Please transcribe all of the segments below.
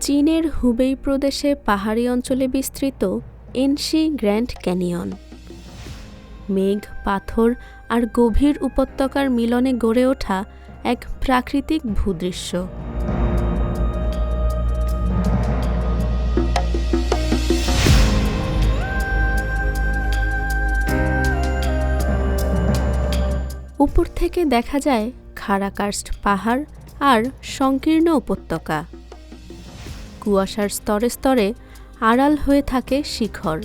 চীনের হুবেই প্রদেশে পাহাড়ি অঞ্চলে বিস্তৃত এনশি গ্র্যান্ড ক্যানিয়ন। মেঘ, পাথর আর গভীর উপত্যকার মিলনে গড়ে ওঠা এক প্রাকৃতিক ভূদৃশ্য। উপর থেকে দেখা যায় খাড়া কার্স্ট পাহাড় আর সংকীর্ণ উপত্যকা। কুয়াশার স্তরে স্তরে আড়াল হয়ে থাকে শিখর।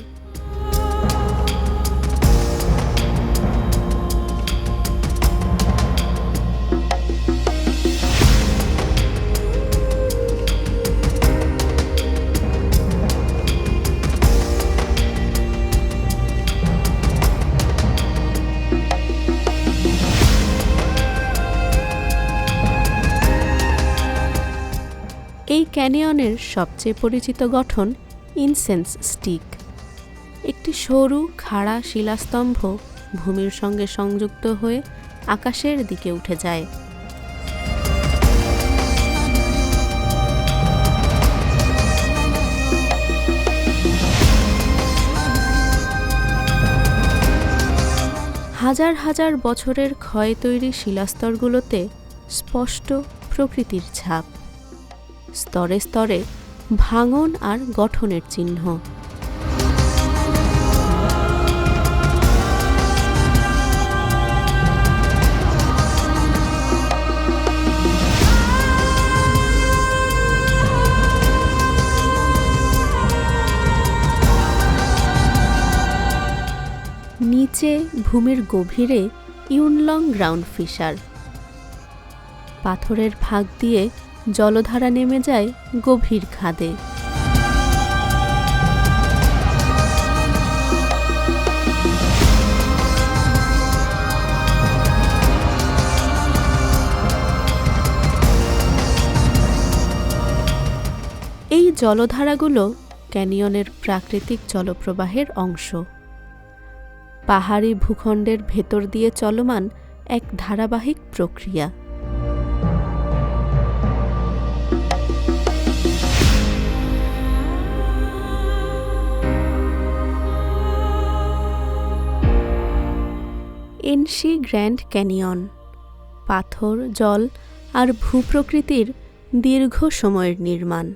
এই ক্যানিয়নের সবচেয়ে পরিচিত গঠন ইনসেন্স স্টিক, একটি সরু খাড়া শিলাস্তম্ভ ভূমির সঙ্গে সংযুক্ত হয়ে আকাশের দিকে উঠে যায়। হাজার হাজার বছরের ক্ষয়ে তৈরি শিলাস্তরগুলোতে স্পষ্ট প্রকৃতির ছাপ, স্তরে স্তরে ভাঙন আর গঠনের চিহ্ন। নিচে ভূমির গভীরে ইউনলং গ্রাউন্ড ফিশার। পাথরের ভাগ দিয়ে জলধারা নেমে যায় গভীর খাদে। এই জলধারাগুলো ক্যানিয়নের প্রাকৃতিক জলপ্রবাহের অংশ, পাহাড়ি ভূখণ্ডের ভেতর দিয়ে চলমান এক ধারাবাহিক প্রক্রিয়া। এনশি গ্র্যান্ড ক্যানিয়ন পাথর, জল আর ভূপ্রকৃতির দীর্ঘ সময়ের নির্মাণ।